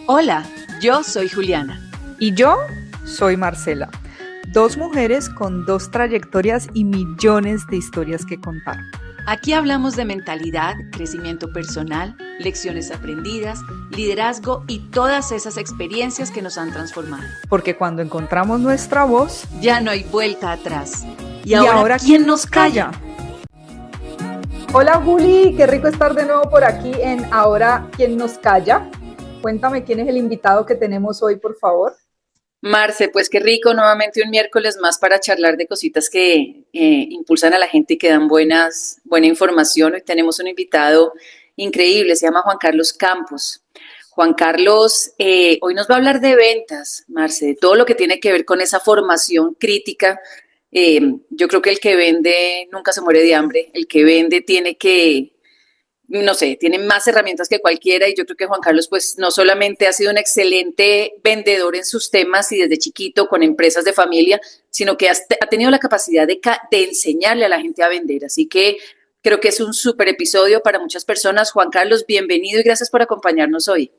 Hola, yo soy Juliana. Y yo soy Marcela, dos mujeres con dos trayectorias y millones de historias que contar. Aquí hablamos de mentalidad, crecimiento personal, lecciones aprendidas, liderazgo y todas esas experiencias que nos han transformado. Porque cuando encontramos nuestra voz, ya no hay vuelta atrás. ¿Y ahora quién nos calla? Hola Juli, qué rico estar de nuevo por aquí en Ahora quién nos calla. Cuéntame quién es el invitado que tenemos hoy, por favor. Marce, pues qué rico, nuevamente un miércoles más para charlar de cositas que impulsan a la gente y que dan buena información. Hoy tenemos un invitado increíble, se llama Juan Carlos Campos. Juan Carlos hoy nos va a hablar de ventas, Marce, de todo lo que tiene que ver con esa formación crítica. Yo creo que el que vende nunca se muere de hambre, el que vende tiene que no sé, tiene más herramientas que cualquiera y yo creo que Juan Carlos pues no solamente ha sido un excelente vendedor en sus temas y desde chiquito con empresas de familia, sino que ha tenido la capacidad de enseñarle a la gente a vender. Así que creo que es un súper episodio para muchas personas. Juan Carlos, bienvenido y gracias por acompañarnos hoy.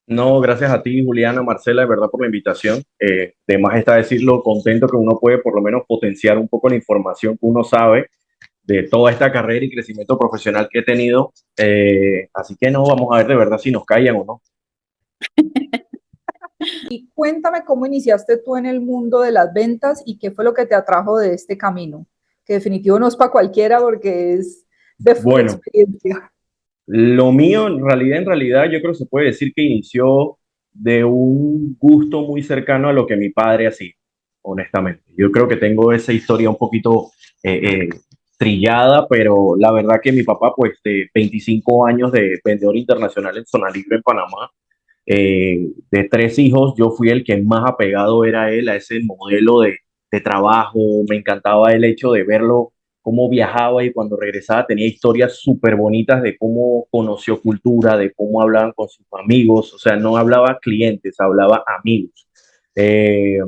No, gracias a ti, Juliana, Marcela, de verdad por la invitación. De más está decirlo, contento que uno puede por lo menos potenciar un poco la información que uno sabe de toda esta carrera y crecimiento profesional que he tenido. Así que no, vamos a ver de verdad si nos callan o no. Y cuéntame cómo iniciaste tú en el mundo de las ventas y qué fue lo que te atrajo de este camino, que definitivo no es para cualquiera porque es de full experiencia. Lo mío en realidad yo creo que se puede decir que inició de un gusto muy cercano a lo que mi padre hacía, honestamente. Yo creo que tengo esa historia un poquito trillada, pero la verdad que mi papá, pues de 25 años de vendedor internacional en Zona Libre en Panamá, de 3 hijos, yo fui el que más apegado era él a ese modelo de trabajo. Me encantaba el hecho de verlo, cómo viajaba y cuando regresaba tenía historias súper bonitas de cómo conoció cultura, de cómo hablaban con sus amigos. O sea, no hablaba clientes, hablaba amigos. Eh,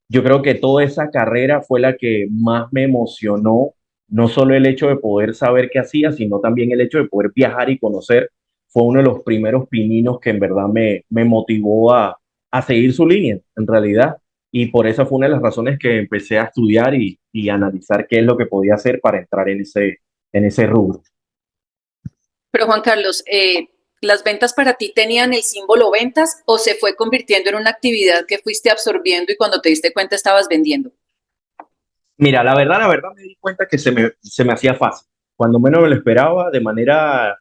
yo creo que toda esa carrera fue la que más me emocionó, no solo el hecho de poder saber qué hacía, sino también el hecho de poder viajar y conocer. Fue uno de los primeros pininos que en verdad me motivó a seguir su línea, en realidad. Y por esa fue una de las razones que empecé a estudiar y analizar qué es lo que podía hacer para entrar en ese rubro. Pero Juan Carlos, ¿las ventas para ti tenían el símbolo ventas o se fue convirtiendo en una actividad que fuiste absorbiendo y cuando te diste cuenta estabas vendiendo? Mira, la verdad me di cuenta que se me hacía fácil. Cuando menos me lo esperaba, de manera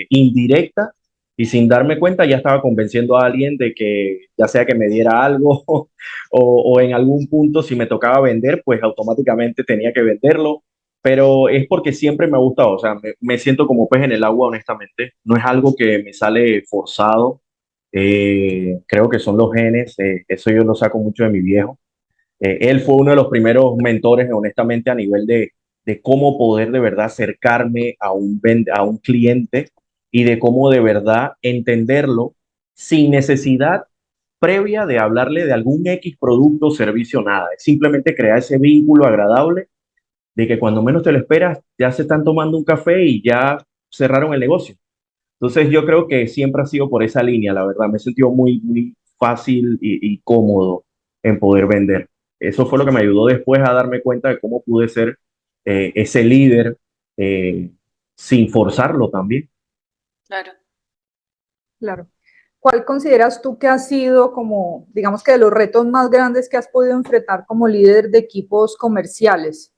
indirecta y sin darme cuenta, ya estaba convenciendo a alguien de que ya sea que me diera algo o en algún punto si me tocaba vender, pues automáticamente tenía que venderlo. Pero es porque siempre me ha gustado, o sea, me siento como pez en el agua, honestamente. No es algo que me sale forzado. Creo que son los genes, eso yo lo saco mucho de mi viejo. Él fue uno de los primeros mentores, honestamente, a nivel de cómo poder de verdad acercarme a un cliente y de cómo de verdad entenderlo sin necesidad previa de hablarle de algún X producto o servicio, nada. Es simplemente crear ese vínculo agradable de que cuando menos te lo esperas, ya se están tomando un café y ya cerraron el negocio. Entonces yo creo que siempre ha sido por esa línea, la verdad. Me he sentido muy, muy fácil y cómodo en poder vender. Eso fue lo que me ayudó después a darme cuenta de cómo pude ser ese líder eh, sin forzarlo también. Claro. Claro. ¿Cuál consideras tú que ha sido como, digamos que de los retos más grandes que has podido enfrentar como líder de equipos comerciales?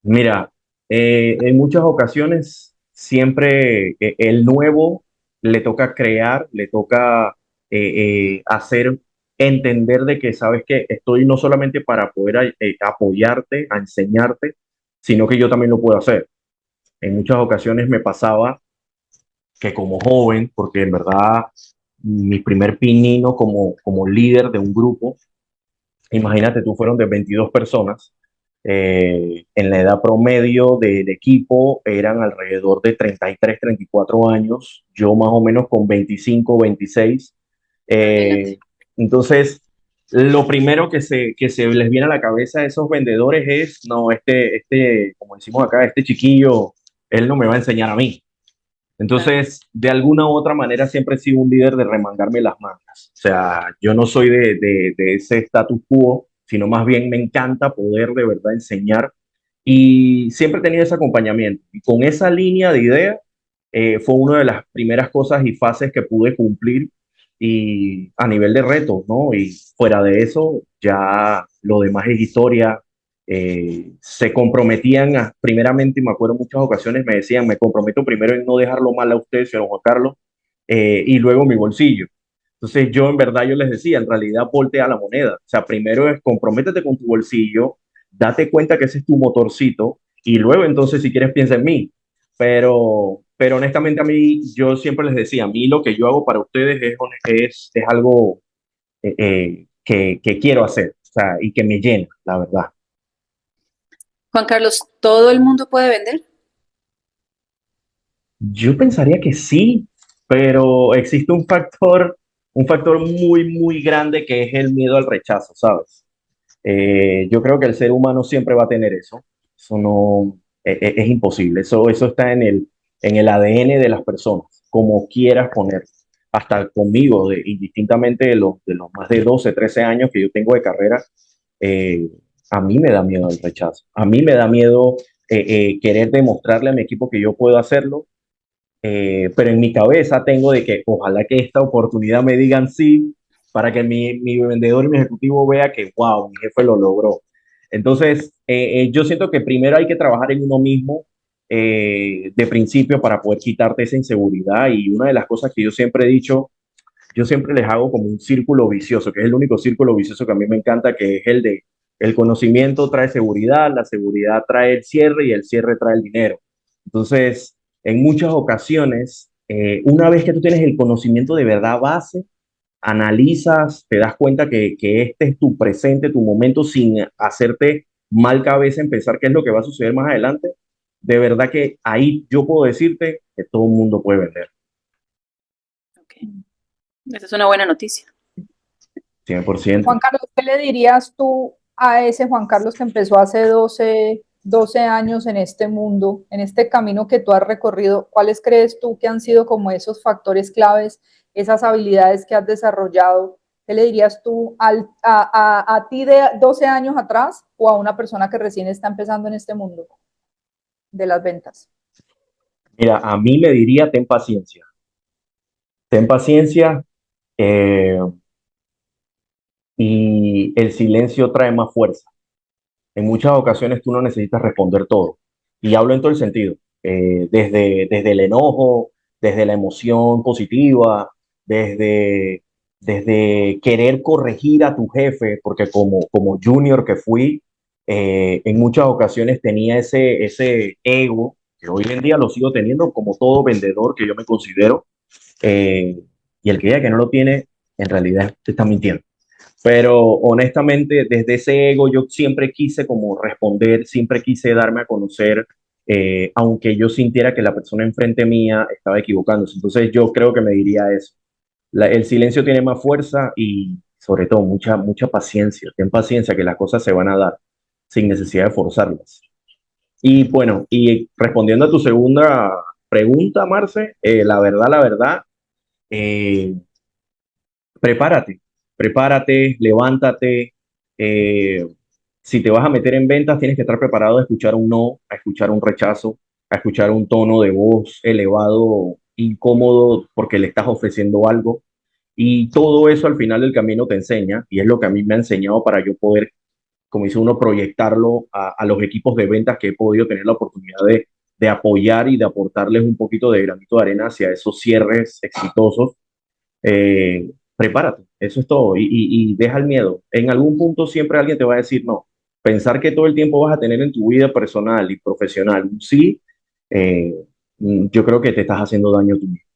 Mira, en muchas ocasiones siempre el nuevo le toca crear, le toca hacer entender de que sabes que estoy no solamente para poder apoyarte, a enseñarte, sino que yo también lo puedo hacer. En muchas ocasiones me pasaba que como joven, porque en verdad mi primer pinino como líder de un grupo, imagínate tú, fueron de 22 personas. En la edad promedio del equipo eran alrededor de 33, 34 años, yo más o menos con 25, 26. Eh, entonces, lo primero que se les viene a la cabeza a esos vendedores es, no, como decimos acá, este chiquillo, él no me va a enseñar a mí. Entonces, de alguna u otra manera, siempre he sido un líder de remangarme las mangas. O sea, yo no soy de ese status quo, sino más bien me encanta poder de verdad enseñar y siempre he tenido ese acompañamiento. Y con esa línea de idea fue una de las primeras cosas y fases que pude cumplir y a nivel de retos, ¿no? Y fuera de eso, ya lo demás es historia. Se comprometían primeramente, y me acuerdo en muchas ocasiones me decían, me comprometo primero en no dejarlo mal a usted, señor Juan Carlos, y luego mi bolsillo. Entonces yo en verdad yo les decía, en realidad voltea la moneda. O sea, primero es comprométete con tu bolsillo, date cuenta que ese es tu motorcito y luego entonces si quieres piensa en mí. Pero honestamente a mí, yo siempre les decía, a mí lo que yo hago para ustedes es algo que quiero hacer, o sea, y que me llena, la verdad. Juan Carlos, ¿todo el mundo puede vender? Yo pensaría que sí, pero existe un factor muy, muy grande que es el miedo al rechazo, ¿sabes? Yo creo que el ser humano siempre va a tener eso. Eso no es imposible. Eso está en el ADN de las personas, como quieras poner. Hasta conmigo, indistintamente de los más de 12 13 años que yo tengo de carrera, eh, a mí me da miedo el rechazo. A mí me da miedo querer demostrarle a mi equipo que yo puedo hacerlo, pero en mi cabeza tengo de que ojalá que esta oportunidad me digan sí para que mi vendedor y mi ejecutivo vea que, wow, mi jefe lo logró. Entonces, yo siento que primero hay que trabajar en uno mismo de principio para poder quitarte esa inseguridad y una de las cosas que yo siempre he dicho, yo siempre les hago como un círculo vicioso, que es el único círculo vicioso que a mí me encanta, que es el de el conocimiento trae seguridad, la seguridad trae el cierre y el cierre trae el dinero. Entonces, en muchas ocasiones, una vez que tú tienes el conocimiento de verdad base, analizas, te das cuenta que este es tu presente, tu momento, sin hacerte mal cabeza en pensar qué es lo que va a suceder más adelante. De verdad que ahí yo puedo decirte que todo el mundo puede vender, Okay. Esa es una buena noticia. 100%. Juan Carlos, ¿qué le dirías tú a ese Juan Carlos que empezó hace 12 años en este mundo, en este camino que tú has recorrido? ¿Cuáles crees tú que han sido como esos factores claves, esas habilidades que has desarrollado? ¿Qué le dirías tú a ti de 12 años atrás o a una persona que recién está empezando en este mundo de las ventas? Mira, a mí me diría, ten paciencia eh, y el silencio trae más fuerza. En muchas ocasiones tú no necesitas responder todo. Y hablo en todo el sentido, desde el enojo, desde la emoción positiva, desde, desde querer corregir a tu jefe, porque como junior que fui, en muchas ocasiones tenía ese ego, que hoy en día lo sigo teniendo como todo vendedor que yo me considero, eh, y el que diga que no lo tiene, en realidad te está mintiendo. Pero honestamente, desde ese ego yo siempre quise como responder, siempre quise darme a conocer, aunque yo sintiera que la persona enfrente mía estaba equivocándose. Entonces yo creo que me diría eso. El silencio tiene más fuerza y sobre todo mucha paciencia. Ten paciencia que las cosas se van a dar sin necesidad de forzarlas. Y bueno, y respondiendo a tu segunda pregunta, Marce, la verdad, eh, prepárate, prepárate, levántate. eh, si te vas a meter en ventas, tienes que estar preparado a escuchar un no, a escuchar un rechazo, a escuchar un tono de voz elevado, incómodo, porque le estás ofreciendo algo. Y todo eso al final del camino te enseña, y es lo que a mí me ha enseñado para yo poder, como dice uno, proyectarlo a los equipos de ventas que he podido tener la oportunidad de apoyar y de aportarles un poquito de granito de arena hacia esos cierres exitosos. Prepárate, eso es todo, y deja el miedo. En algún punto siempre alguien te va a decir no. Pensar que todo el tiempo vas a tener en tu vida personal y profesional un sí, eh, yo creo que te estás haciendo daño tú mismo.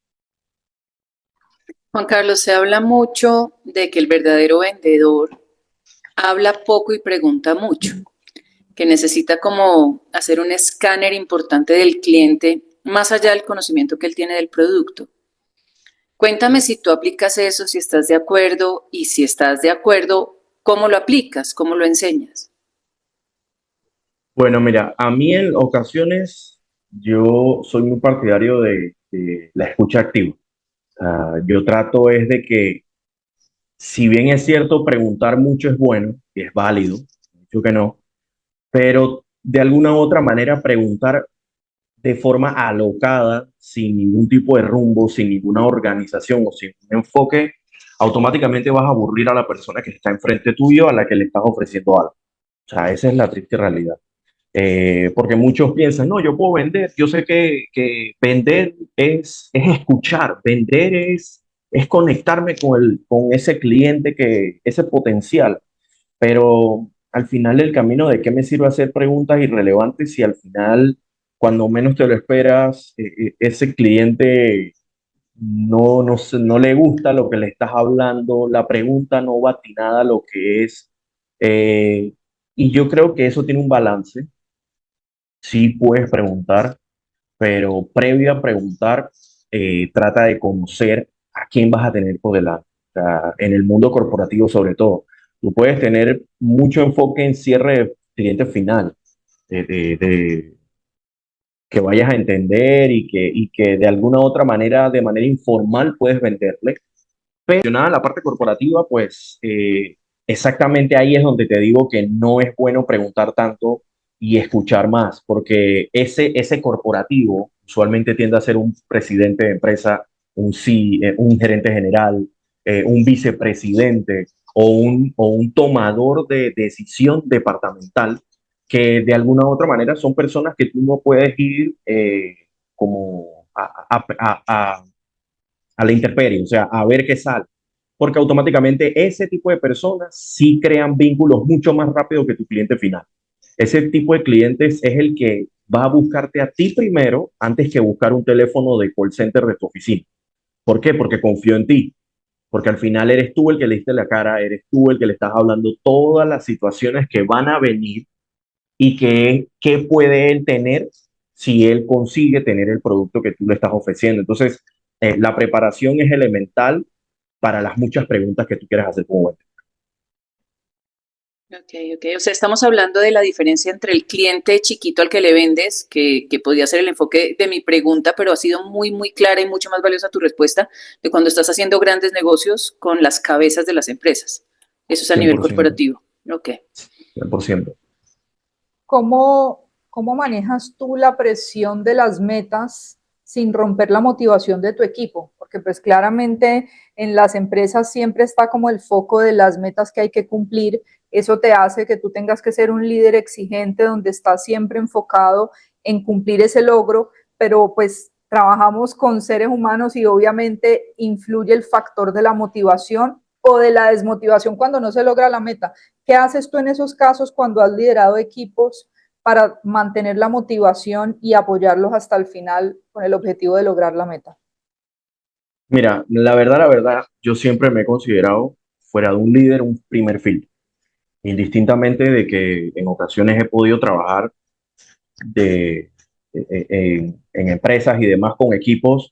Juan Carlos, se habla mucho de que el verdadero vendedor habla poco y pregunta mucho, que necesita como hacer un escáner importante del cliente, más allá del conocimiento que él tiene del producto. Cuéntame si tú aplicas eso, si estás de acuerdo y si estás de acuerdo, ¿cómo lo aplicas? ¿Cómo lo enseñas? Bueno, mira, a mí en ocasiones yo soy muy partidario de la escucha activa. Yo trato es de que, si bien es cierto, preguntar mucho es bueno y es válido, no digo que no, pero de alguna u otra manera preguntar de forma alocada, sin ningún tipo de rumbo, sin ninguna organización o sin un enfoque, automáticamente vas a aburrir a la persona que está enfrente tuyo, a la que le estás ofreciendo algo. O sea, esa es la triste realidad. Porque muchos piensan, no, yo puedo vender. Yo sé que vender es escuchar, vender es conectarme con ese cliente, ese potencial. Pero al final del camino, ¿de qué me sirve hacer preguntas irrelevantes si al final, cuando menos te lo esperas, ese cliente no le gusta lo que le estás hablando, la pregunta no va atinada a lo que es? Eh, y yo creo que eso tiene un balance. Sí puedes preguntar, pero previo a preguntar, trata de conocer a quién vas a tener por delante. O sea, en el mundo corporativo sobre todo, tú puedes tener mucho enfoque en cierre de cliente final, de que vayas a entender y que de alguna u otra manera, de manera informal, puedes venderle. Pero nada, la parte corporativa, pues exactamente ahí es donde te digo que no es bueno preguntar tanto y escuchar más, porque ese corporativo usualmente tiende a ser un presidente de empresa, un gerente general, un vicepresidente o un tomador de decisión departamental, que de alguna u otra manera son personas que tú no puedes ir como a la intemperie, o sea, a ver qué sale. Porque automáticamente ese tipo de personas sí crean vínculos mucho más rápido que tu cliente final. Ese tipo de clientes es el que va a buscarte a ti primero antes que buscar un teléfono de call center de tu oficina. ¿Por qué? Porque confío en ti. Porque al final eres tú el que le diste la cara, eres tú el que le estás hablando todas las situaciones que van a venir y qué puede él tener si él consigue tener el producto que tú le estás ofreciendo. Entonces, la preparación es elemental para las muchas preguntas que tú quieras hacer como vendedor. Ok, ok. O sea, estamos hablando de la diferencia entre el cliente chiquito al que le vendes, que podría ser el enfoque de mi pregunta, pero ha sido muy, muy clara y mucho más valiosa tu respuesta de cuando estás haciendo grandes negocios con las cabezas de las empresas. Eso es a nivel 100%, corporativo. Ok. 100%. ¿Cómo manejas tú la presión de las metas sin romper la motivación de tu equipo? Porque pues claramente en las empresas siempre está como el foco de las metas que hay que cumplir. Eso te hace que tú tengas que ser un líder exigente donde estás siempre enfocado en cumplir ese logro, pero pues trabajamos con seres humanos y obviamente influye el factor de la motivación o de la desmotivación cuando no se logra la meta. ¿Qué haces tú en esos casos cuando has liderado equipos para mantener la motivación y apoyarlos hasta el final con el objetivo de lograr la meta? Mira, la verdad, yo siempre me he considerado, fuera de un líder, un primer filtro. Indistintamente de que en ocasiones he podido trabajar en empresas y demás con equipos,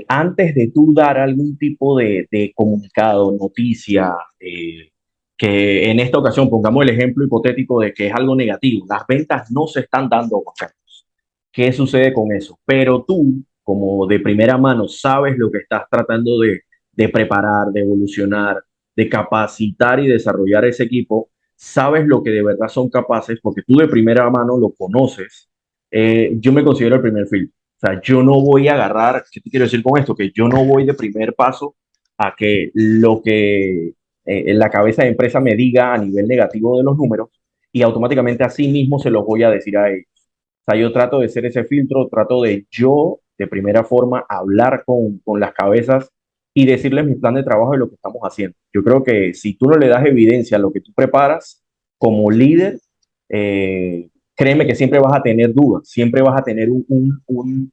antes de tú dar algún tipo de comunicado, noticia, que en esta ocasión pongamos el ejemplo hipotético de que es algo negativo, las ventas no se están dando, Juan Carlos. ¿Qué sucede con eso? Pero tú, como de primera mano, sabes lo que estás tratando de preparar, de evolucionar, de capacitar y desarrollar ese equipo, sabes lo que de verdad son capaces porque tú de primera mano lo conoces. Yo me considero el primer filtro. O sea, yo no voy a agarrar, ¿qué te quiero decir con esto? Que yo no voy de primer paso a que lo que en la cabeza de empresa me diga a nivel negativo de los números y automáticamente así mismo se los voy a decir a ellos. O sea, yo trato de ser ese filtro, trato de yo, de primera forma, hablar con las cabezas y decirles mi plan de trabajo y lo que estamos haciendo. Yo creo que si tú no le das evidencia a lo que tú preparas como líder, créeme que siempre vas a tener dudas, siempre vas a tener un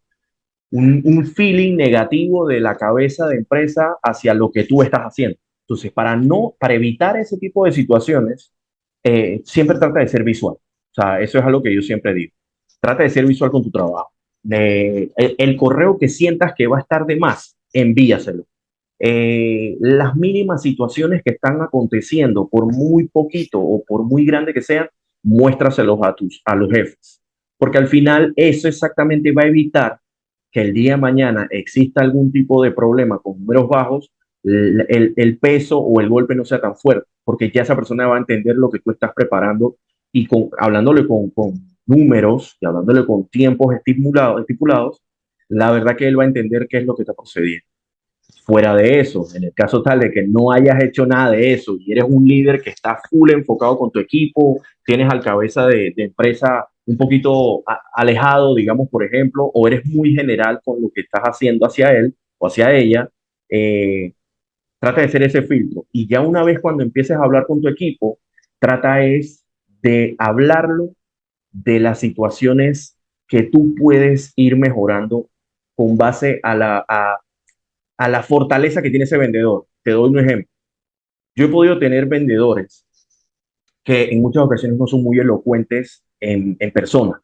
feeling negativo de la cabeza de empresa hacia lo que tú estás haciendo. Entonces, para evitar ese tipo de situaciones, siempre trata de ser visual. O sea, eso es algo que yo siempre digo. Trata de ser visual con tu trabajo. El correo que sientas que va a estar de más, envíaselo. Las mínimas situaciones que están aconteciendo, por muy poquito o por muy grande que sean, muéstraselos a los jefes. Porque al final eso exactamente va a evitar que el día de mañana exista algún tipo de problema con números bajos, el peso o el golpe no sea tan fuerte, porque ya esa persona va a entender lo que tú estás preparando y hablándole con números y hablándole con tiempos estipulados, la verdad que él va a entender qué es lo que está procediendo. Fuera de eso, en el caso tal de que no hayas hecho nada de eso y eres un líder que está full enfocado con tu equipo, tienes al cabeza de empresa un poquito alejado, digamos, por ejemplo, o eres muy general con lo que estás haciendo hacia él o hacia ella, eh, trata de hacer ese filtro. Y ya una vez cuando empieces a hablar con tu equipo, trata es de hablarlo de las situaciones que tú puedes ir mejorando con base a la fortaleza que tiene ese vendedor. Te doy un ejemplo. Yo he podido tener vendedores que en muchas ocasiones no son muy elocuentes en persona,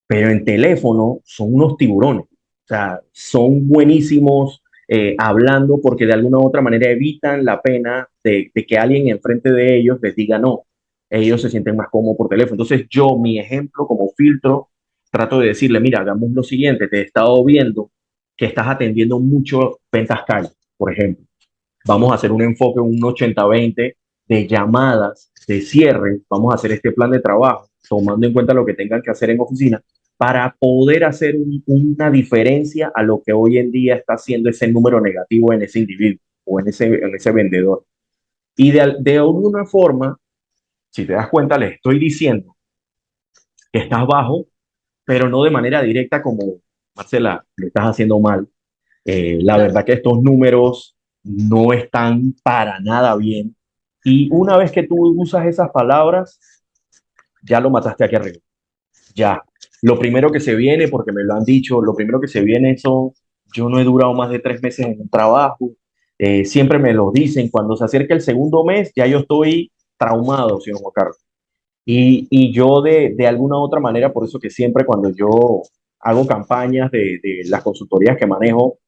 pero en teléfono son unos tiburones. O sea, son buenísimos hablando porque de alguna u otra manera evitan la pena de que alguien enfrente de ellos les diga no. Ellos se sienten más cómodos por teléfono. Entonces yo, mi ejemplo como filtro, trato de decirle, mira, hagamos lo siguiente, te he estado viendo que estás atendiendo mucho ventas calle, por ejemplo. Vamos a hacer un enfoque, un 80-20 de llamadas, de cierre. Vamos a hacer este plan de trabajo, tomando en cuenta lo que tengan que hacer en oficina, para poder hacer una diferencia a lo que hoy en día está haciendo ese número negativo en ese individuo o en ese vendedor. Y de alguna forma, si te das cuenta, les estoy diciendo que estás bajo, pero no de manera directa como, Marcela, lo estás haciendo mal. La Claro. verdad que estos números no están para nada bien. Y una vez que tú usas esas palabras, ya lo mataste aquí arriba. Ya. Lo primero que se viene, porque me lo han dicho, lo primero que se viene son, yo no he durado más de 3 meses en un trabajo. Siempre me lo dicen, cuando se acerca el segundo mes, ya yo estoy traumado, señor Juan Carlos. Y yo de alguna u otra manera, por eso que siempre cuando yo hago campañas de las consultorías que manejo,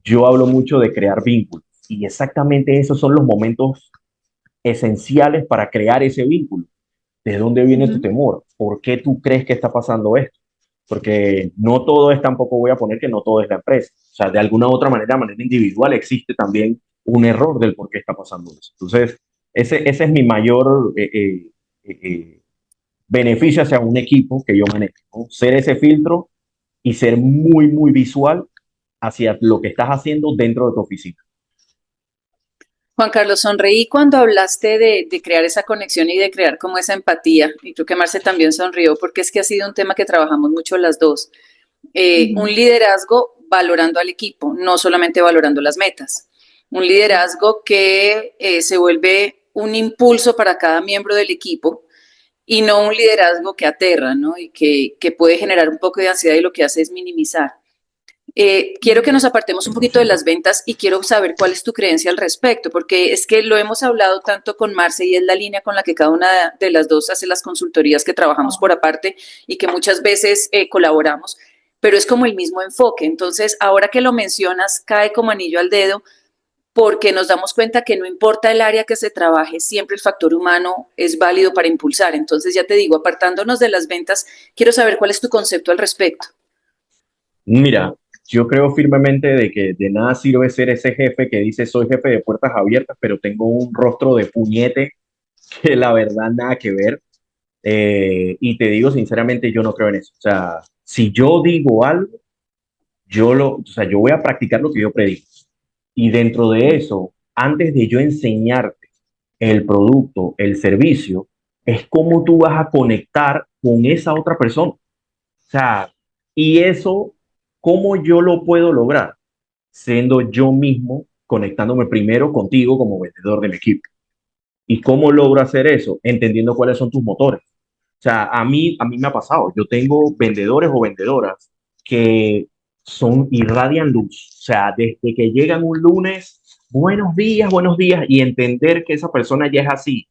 yo hablo mucho de crear vínculos. Y exactamente esos son los momentos esenciales para crear ese vínculo. ¿De dónde viene tu Ujú. temor? ¿Por qué tú crees que está pasando esto? Porque no todo es, tampoco voy a poner que no todo es la empresa. O sea, de alguna u otra manera, de manera individual, existe también un error del por qué está pasando eso. Entonces, ese es mi mayor beneficio hacia un equipo que yo manejo, ¿no? Ser ese filtro y ser muy, muy visual hacia lo que estás haciendo dentro de tu oficina. Juan Carlos, sonreí cuando hablaste de crear esa conexión y de crear como esa empatía. Y creo que Marce también sonrió porque es que ha sido un tema que trabajamos mucho las dos. Un Ujú. liderazgo valorando al equipo, no solamente valorando las metas. Un liderazgo que se vuelve un impulso para cada miembro del equipo y no un liderazgo que aterra, ¿no? Y que puede generar un poco de ansiedad y lo que hace es minimizar. Quiero que nos apartemos un poquito de 100%. las ventas y quiero saber cuál es tu creencia al respecto, porque es que lo hemos hablado tanto con Marce y es la línea con la que cada una de las dos hace las consultorías que trabajamos por aparte y que muchas veces colaboramos, pero es como el mismo enfoque. Entonces, ahora que lo mencionas, cae como anillo al dedo porque nos damos cuenta que no importa el área que se trabaje, siempre el factor humano es válido para impulsar. Entonces, ya te digo, apartándonos de las ventas, quiero saber cuál es tu concepto al respecto. Mira, yo creo firmemente de que de nada sirve ser ese jefe que dice soy jefe de puertas abiertas, pero tengo un rostro de puñete que la verdad nada que ver. Y te digo sinceramente, yo no creo en eso. O sea, si yo digo algo, o sea, yo voy a practicar lo que yo predico. Y dentro de eso, antes de yo enseñarte el producto, el servicio, es cómo tú vas a conectar con esa otra persona. O sea, y eso, ¿cómo yo lo puedo lograr? Siendo yo mismo, conectándome primero contigo como vendedor del equipo. ¿Y cómo logro hacer eso? Entendiendo cuáles son tus motores. O sea, a mí me ha pasado. Yo tengo vendedores o vendedoras que irradian luz. O sea, desde que llegan un lunes, buenos días, y entender que esa persona ya es así,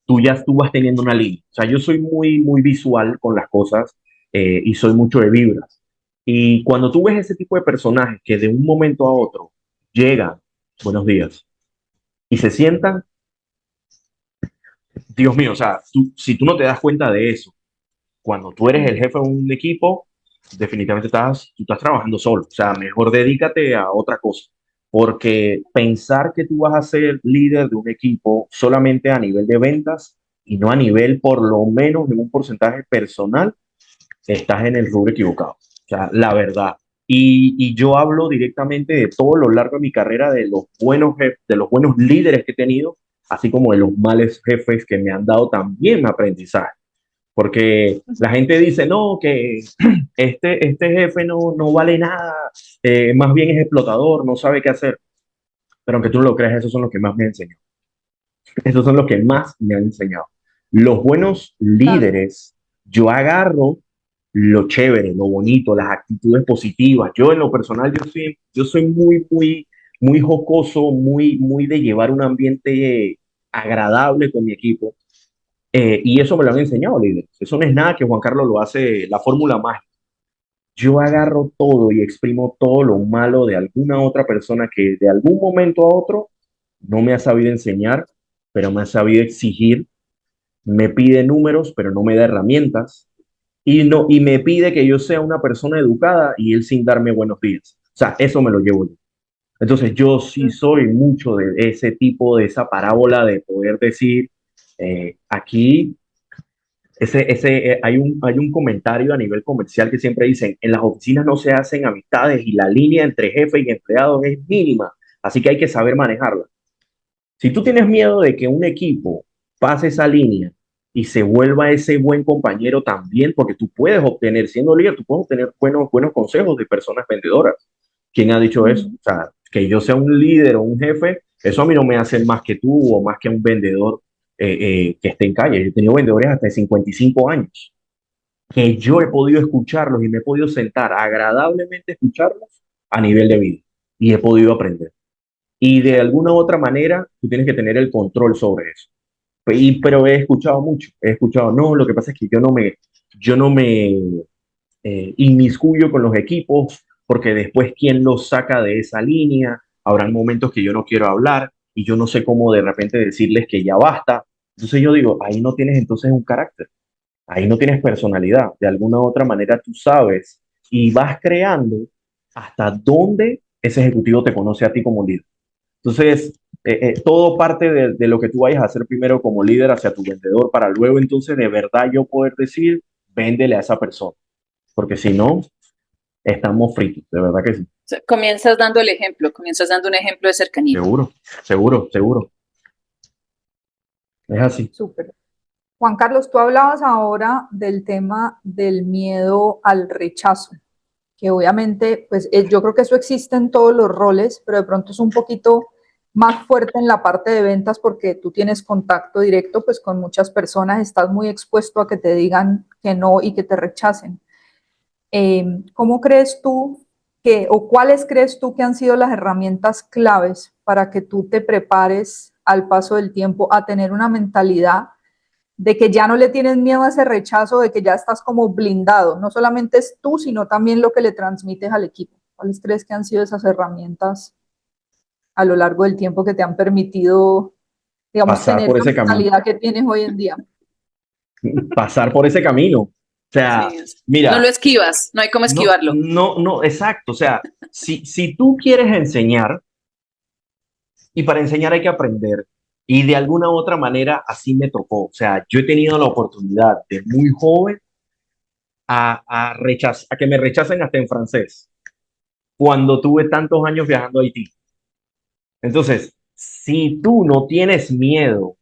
tú vas teniendo una línea. O sea, yo soy muy, muy visual con las cosas y soy mucho de vibras. Y cuando tú ves ese tipo de personajes que de un momento a otro llegan, buenos días, y se sientan, Dios mío, o sea, si tú no te das cuenta de eso, cuando tú eres el jefe de un equipo, definitivamente tú estás trabajando solo. O sea, mejor dedícate a otra cosa. Porque pensar que tú vas a ser líder de un equipo solamente a nivel de ventas y no a nivel, por lo menos, de un porcentaje personal, estás en el rubro equivocado. O sea, la verdad. Y yo hablo directamente de todo lo largo de mi carrera, de los buenos de los buenos líderes que he tenido, así como de los males jefes que me han dado también aprendizaje. Porque la gente dice, no, que este jefe no vale nada, más bien es explotador, no sabe qué hacer. Pero aunque tú no lo creas, esos son los que más me han enseñado. Esos son los que más me han enseñado. Los buenos Claro. líderes, yo agarro lo chévere, lo bonito, las actitudes positivas. Yo en lo personal, yo soy muy jocoso, muy de llevar un ambiente agradable con mi equipo. Y eso me lo han enseñado líderes. Eso no es nada que Juan Carlos lo hace, la fórmula mágica. Yo agarro todo y exprimo todo lo malo de alguna otra persona que de algún momento a otro no me ha sabido enseñar, pero me ha sabido exigir, me pide números, pero no me da herramientas, y, no, y me pide que yo sea una persona educada y él sin darme buenos días. O sea, eso me lo llevo yo. Entonces yo sí soy mucho de ese tipo, de esa parábola de poder decir, aquí hay un comentario a nivel comercial que siempre dicen, en las oficinas no se hacen amistades y la línea entre jefe y empleados es mínima, así que hay que saber manejarla. Si tú tienes miedo de que un equipo pase esa línea y se vuelva ese buen compañero también, porque tú puedes obtener, siendo líder, tú puedes obtener buenos consejos de personas vendedoras. ¿Quién ha dicho eso? O sea, que yo sea un líder o un jefe, eso a mí no me hace más que tú o más que un vendedor que esté en calle. Yo he tenido vendedores hasta de 55 años, que yo he podido escucharlos y me he podido sentar agradablemente a escucharlos a nivel de vida y he podido aprender. Y de alguna u otra manera, tú tienes que tener el control sobre eso. Pero he escuchado mucho, he escuchado, no, lo que pasa es que yo no me inmiscuyo con los equipos porque después quién los saca de esa línea, habrán momentos que yo no quiero hablar y yo no sé cómo de repente decirles que ya basta. Entonces yo digo, ahí no tienes entonces un carácter, ahí no tienes personalidad, de alguna u otra manera tú sabes y vas creando hasta dónde ese ejecutivo te conoce a ti como líder. Entonces, todo parte de lo que tú vayas a hacer primero como líder hacia tu vendedor para luego entonces de verdad yo poder decir, véndele a esa persona, porque si no, estamos fritos, de verdad que sí. O sea, comienzas dando el ejemplo, comienzas dando un ejemplo de cercanía. Seguro, seguro, seguro. Es así. Súper. Juan Carlos, tú hablabas ahora del tema del miedo al rechazo, que obviamente, pues yo creo que eso existe en todos los roles, pero de pronto es un poquito más fuerte en la parte de ventas porque tú tienes contacto directo pues con muchas personas, estás muy expuesto a que te digan que no y que te rechacen. ¿Cómo crees tú que, o cuáles crees tú que han sido las herramientas claves para que tú te prepares al paso del tiempo a tener una mentalidad de que ya no le tienes miedo a ese rechazo, de que ya estás como blindado? No solamente es tú, sino también lo que le transmites al equipo. ¿Cuáles crees que han sido esas herramientas a lo largo del tiempo que te han permitido, digamos, Pasar tener por la ese camino, mentalidad que tienes hoy en día? pasar por ese camino. O sea, Sí, no lo mira, esquivas, no hay cómo esquivarlo. no, exacto. O sea, si tú quieres enseñar, y para enseñar hay que aprender. Y de alguna u otra manera así me tocó. O sea, yo he tenido la oportunidad de muy joven a que me rechacen hasta en francés, cuando tuve tantos años viajando a Haití. Entonces, si tú no tienes miedo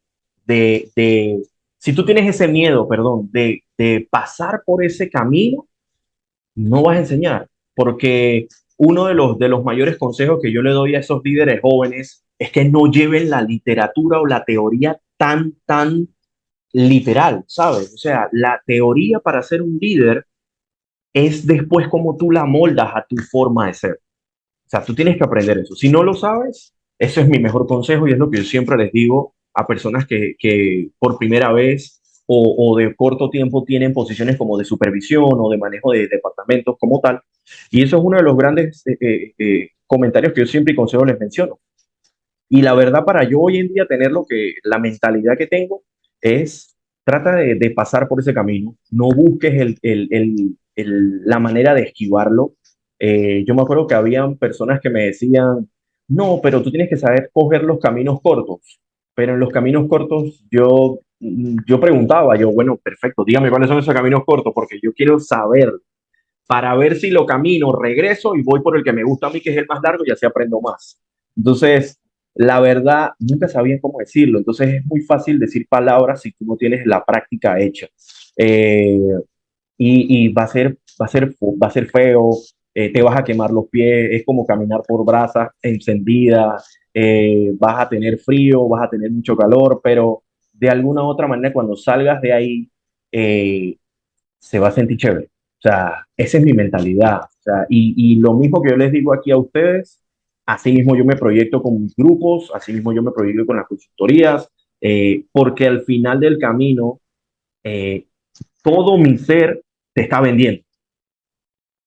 si tú tienes ese miedo, perdón, de pasar por ese camino, no vas a enseñar, porque uno de los mayores consejos que yo le doy a esos líderes jóvenes es que no lleven la literatura o la teoría tan literal, ¿sabes? O sea, la teoría para ser un líder es después como tú la moldas a tu forma de ser. O sea, tú tienes que aprender eso. Si no lo sabes, eso es mi mejor consejo y es lo que yo siempre les digo a personas que por primera vez o de corto tiempo tienen posiciones como de supervisión o de manejo de departamentos como tal. Y eso es uno de los grandes comentarios que yo siempre y consejo les menciono. Y la verdad, para yo hoy en día tener la mentalidad que tengo es, trata de pasar por ese camino, no busques la manera de esquivarlo. Yo me acuerdo que habían personas que me decían, no, pero tú tienes que saber coger los caminos cortos. Pero en los caminos cortos yo preguntaba, bueno, perfecto, dígame cuáles son esos caminos cortos, porque yo quiero saber para ver si lo camino, regreso y voy por el que me gusta a mí, que es el más largo, y así aprendo más. Entonces, la verdad, nunca sabía cómo decirlo. Entonces, es muy fácil decir palabras si tú no tienes la práctica hecha. Eh, y va a ser feo, te vas a quemar los pies, es como caminar por brasas encendidas, vas a tener frío, vas a tener mucho calor, pero de alguna u otra manera, cuando salgas de ahí, eh, se va a sentir chévere. O sea, esa es mi mentalidad. O sea, y lo mismo que yo les digo aquí a ustedes, así mismo yo me proyecto con mis grupos, así mismo yo me proyecto con las consultorías, porque al final del camino, eh, todo mi ser te está vendiendo.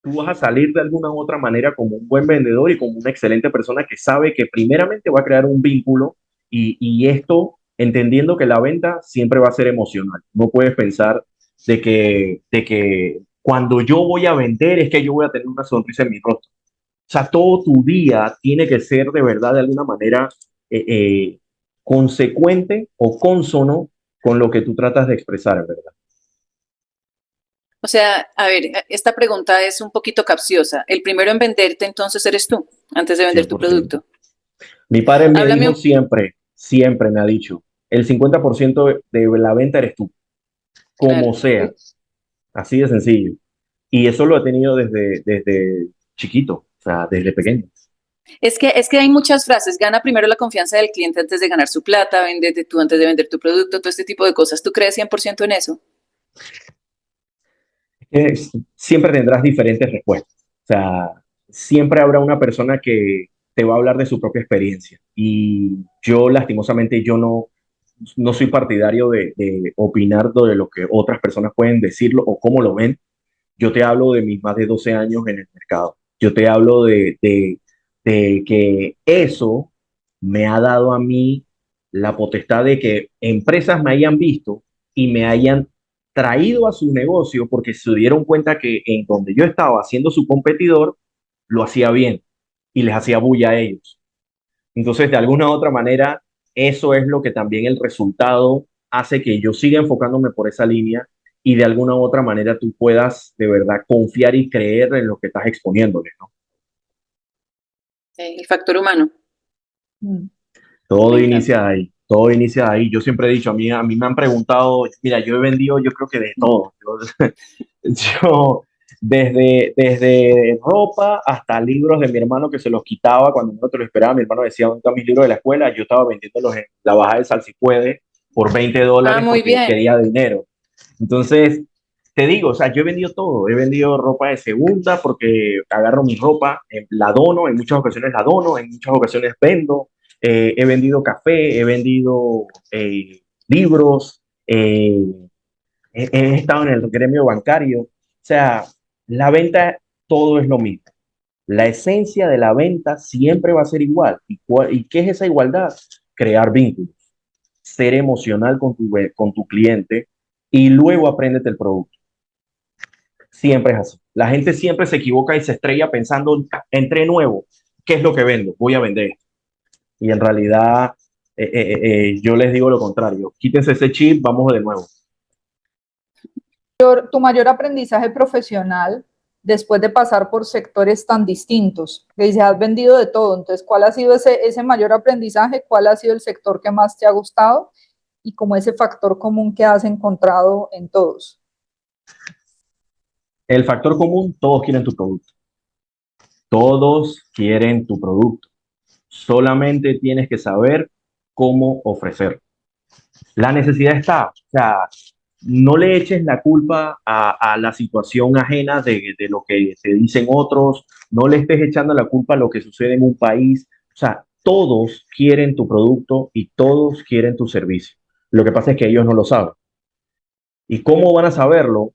Tú vas a salir de alguna u otra manera como un buen vendedor y como una excelente persona que sabe que primeramente va a crear un vínculo y esto, entendiendo que la venta siempre va a ser emocional. No puedes pensar de que cuando yo voy a vender es que yo voy a tener una sonrisa en mi rostro. O sea, todo tu día tiene que ser de verdad de alguna manera eh, eh, consecuente o consono con lo que tú tratas de expresar, en verdad. O sea, a ver, esta pregunta es un poquito capciosa. El primero en venderte entonces eres tú, antes de vender tu 100%. producto. Mi padre me Háblame dijo un... siempre, siempre me ha dicho, el 50% de la venta eres tú, como Claro. sea, así de sencillo. Y eso lo he tenido desde chiquito, o sea, desde pequeño. Es que hay muchas frases. Gana primero la confianza del cliente antes de ganar su plata, véndete tú antes de vender tu producto, todo este tipo de cosas. ¿Tú crees 100% en eso? Siempre tendrás diferentes respuestas. O sea, siempre habrá una persona que te va a hablar de su propia experiencia. Y yo, lastimosamente, yo no soy partidario de opinar de lo que otras personas pueden decirlo o cómo lo ven. Yo te hablo de mis más de 12 años en el mercado. Yo te hablo de que eso me ha dado a mí la potestad de que empresas me hayan visto y me hayan traído a su negocio porque se dieron cuenta que en donde yo estaba haciendo su competidor, lo hacía bien y les hacía bulla a ellos. Entonces, de alguna u otra manera, eso es lo que también el resultado hace que yo siga enfocándome por esa línea y de alguna u otra manera tú puedas de verdad confiar y creer en lo que estás exponiéndole, ¿no? El factor humano, Mm. me Todo encanta. inicia ahí, todo inicia ahí. Yo siempre he dicho, a mí me han preguntado, mira, yo he vendido, yo creo que de todo. Yo desde ropa hasta libros de mi hermano que se los quitaba cuando no te lo esperaba. Mi hermano decía, ¿dónde están mis libros de la escuela? Yo estaba vendiéndolos en la bajada de Sal si puede por $20 Ah, muy porque bien. quería dinero. Entonces, te digo, o sea, yo he vendido todo. He vendido ropa de segunda porque agarro mi ropa, la dono, en muchas ocasiones la dono, en muchas ocasiones vendo. He vendido café, he vendido libros, he estado en el gremio bancario. O sea, la venta, todo es lo mismo. La esencia de la venta siempre va a ser igual. ¿Y qué es esa igualdad? Crear vínculos, ser emocional con tu cliente y luego apréndete el producto. Siempre es así. La gente siempre se equivoca y se estrella pensando, entré nuevo, ¿qué es lo que vendo? Voy a vender. Y en realidad, yo les digo lo contrario. Quítense ese chip, vamos de nuevo. Tu mayor aprendizaje profesional después de pasar por sectores tan distintos, que dices, has vendido de todo, entonces, ¿cuál ha sido ese mayor aprendizaje? ¿Cuál ha sido el sector que más te ha gustado? Y como ese factor común que has encontrado en todos. El factor común, todos quieren tu producto. Todos quieren tu producto. Solamente tienes que saber cómo ofrecerlo. La necesidad está. O sea, no le eches la culpa a la situación ajena de lo que se dicen otros. No le estés echando la culpa a lo que sucede en un país. O sea, todos quieren tu producto y todos quieren tu servicio. Lo que pasa es que ellos no lo saben. ¿Y cómo van a saberlo?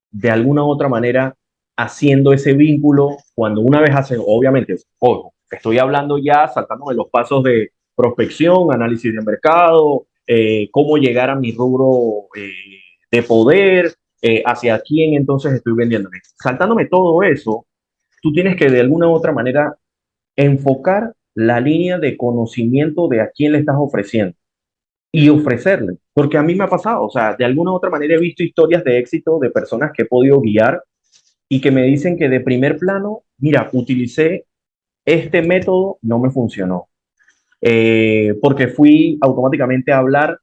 De alguna u otra manera haciendo ese vínculo cuando una vez hacen, obviamente, ojo, estoy hablando ya saltándome los pasos de prospección, análisis de mercado, cómo llegar a mi rubro de poder, hacia quién entonces estoy vendiéndome. Saltándome todo eso, tú tienes que de alguna u otra manera enfocar la línea de conocimiento de a quién le estás ofreciendo y ofrecerle, porque a mí me ha pasado, o sea, de alguna u otra manera he visto historias de éxito de personas que he podido guiar y que me dicen que de primer plano, mira, utilicé este método, no me funcionó, porque fui automáticamente a hablar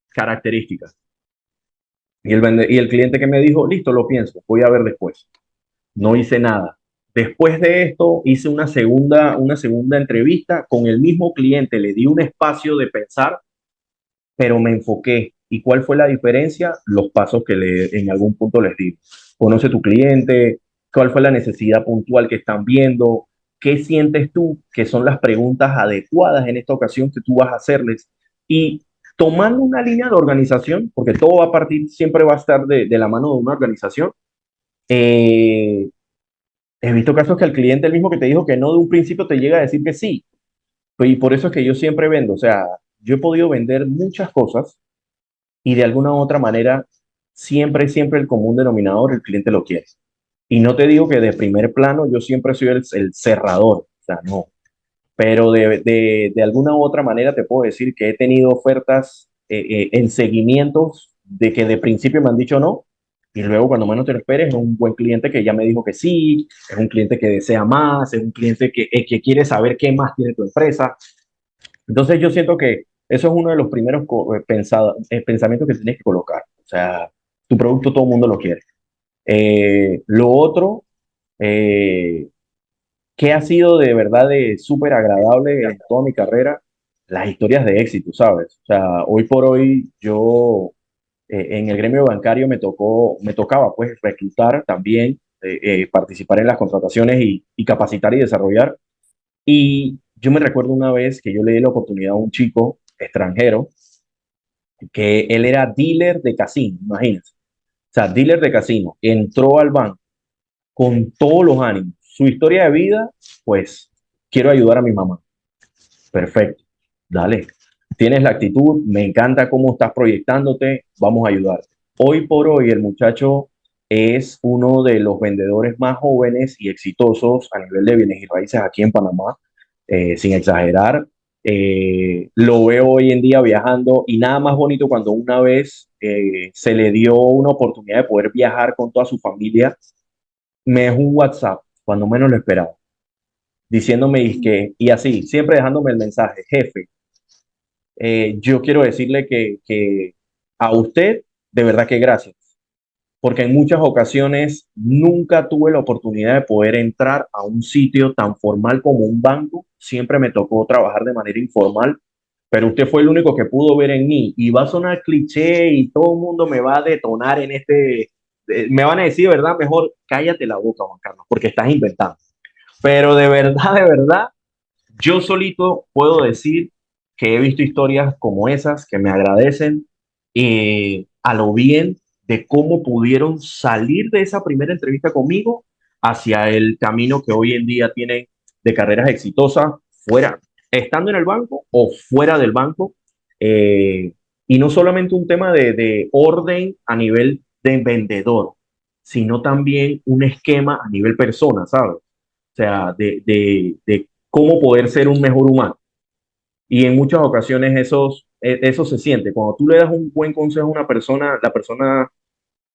características. Y el cliente que me dijo, listo, lo pienso, voy a ver después. No hice nada. Después de esto, hice una segunda entrevista con el mismo cliente, le di un espacio de pensar, pero me enfoqué. ¿Y cuál fue la diferencia? Los pasos que en algún punto les di. Conoce tu cliente, cuál fue la necesidad puntual que están viendo, qué sientes tú que son las preguntas adecuadas en esta ocasión que tú vas a hacerles. Y tomando una línea de organización, porque todo va a partir, siempre va a estar de la mano de una organización. eh, He visto casos que el cliente, el mismo que te dijo que no de un principio, te llega a decir que sí. Y por eso es que yo siempre vendo. O sea, yo he podido vender muchas cosas y de alguna u otra manera, siempre el común denominador, el cliente lo quiere. Y no te digo que de primer plano yo siempre soy el cerrador. O sea, no. Pero de alguna u otra manera te puedo decir que he tenido ofertas en seguimientos de que de principio me han dicho no, y luego cuando menos te lo esperes es un buen cliente que ya me dijo que sí, es un cliente que desea más, es un cliente que quiere saber qué más tiene tu empresa. Entonces yo siento que eso es uno de los primeros pensamientos que tienes que colocar. O sea, tu producto todo el mundo lo quiere. Lo otro, eh, que ha sido de verdad de súper agradable en toda mi carrera, las historias de éxito, ¿sabes? O sea, hoy por hoy yo en el gremio bancario me tocaba pues reclutar también, participar en las contrataciones y capacitar y desarrollar. Y yo me recuerdo una vez que yo le di la oportunidad a un chico extranjero que él era dealer de casino, imagínense. O sea, dealer de casino, entró al banco con todos los ánimos. Su historia de vida, pues, quiero ayudar a mi mamá. Perfecto, dale. Tienes la actitud, me encanta cómo estás proyectándote, vamos a ayudarte. Hoy por hoy el muchacho es uno de los vendedores más jóvenes y exitosos a nivel de bienes y raíces aquí en Panamá, sin exagerar. Lo veo hoy en día viajando y nada más bonito cuando una vez se le dio una oportunidad de poder viajar con toda su familia, me dejó un WhatsApp cuando menos lo esperaba diciéndome que, y así, siempre dejándome el mensaje, jefe, yo quiero decirle que a usted, de verdad que gracias, porque en muchas ocasiones nunca tuve la oportunidad de poder entrar a un sitio tan formal como un banco, siempre me tocó trabajar de manera informal, pero usted fue el único que pudo ver en mí, y va a sonar cliché y todo el mundo me va a detonar en me van a decir, ¿verdad? Mejor cállate la boca, Juan Carlos, porque estás inventando. Pero de verdad, yo solito puedo decir que he visto historias como esas que me agradecen a lo bien de cómo pudieron salir de esa primera entrevista conmigo hacia el camino que hoy en día tienen de carreras exitosas fuera, estando en el banco o fuera del banco. eh, y no solamente un tema de orden a nivel de vendedor, sino también un esquema a nivel persona, ¿sabes? O sea, de cómo poder ser un mejor humano. Y en muchas ocasiones eso se siente. Cuando tú le das un buen consejo a una persona, la persona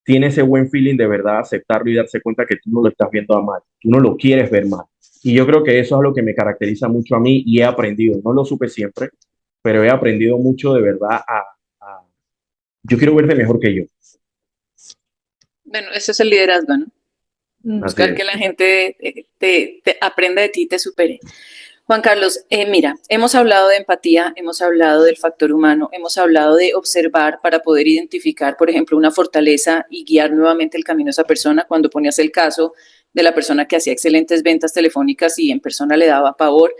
tiene ese buen feeling de verdad, aceptarlo y darse cuenta que tú no lo estás viendo a mal, tú no lo quieres ver mal. Y yo creo que eso es lo que me caracteriza mucho a mí y he aprendido. No lo supe siempre, pero he aprendido mucho de verdad yo quiero verte mejor que yo. Bueno, eso es el liderazgo, ¿no? Así Buscar que es. la gente te aprenda de ti y te supere. Juan Carlos, mira, hemos hablado de empatía, hemos hablado del factor humano, hemos hablado de observar para poder identificar, por ejemplo, una fortaleza y guiar nuevamente el camino a esa persona. Cuando ponías el caso de la persona que hacía excelentes ventas telefónicas y en persona le daba pavor.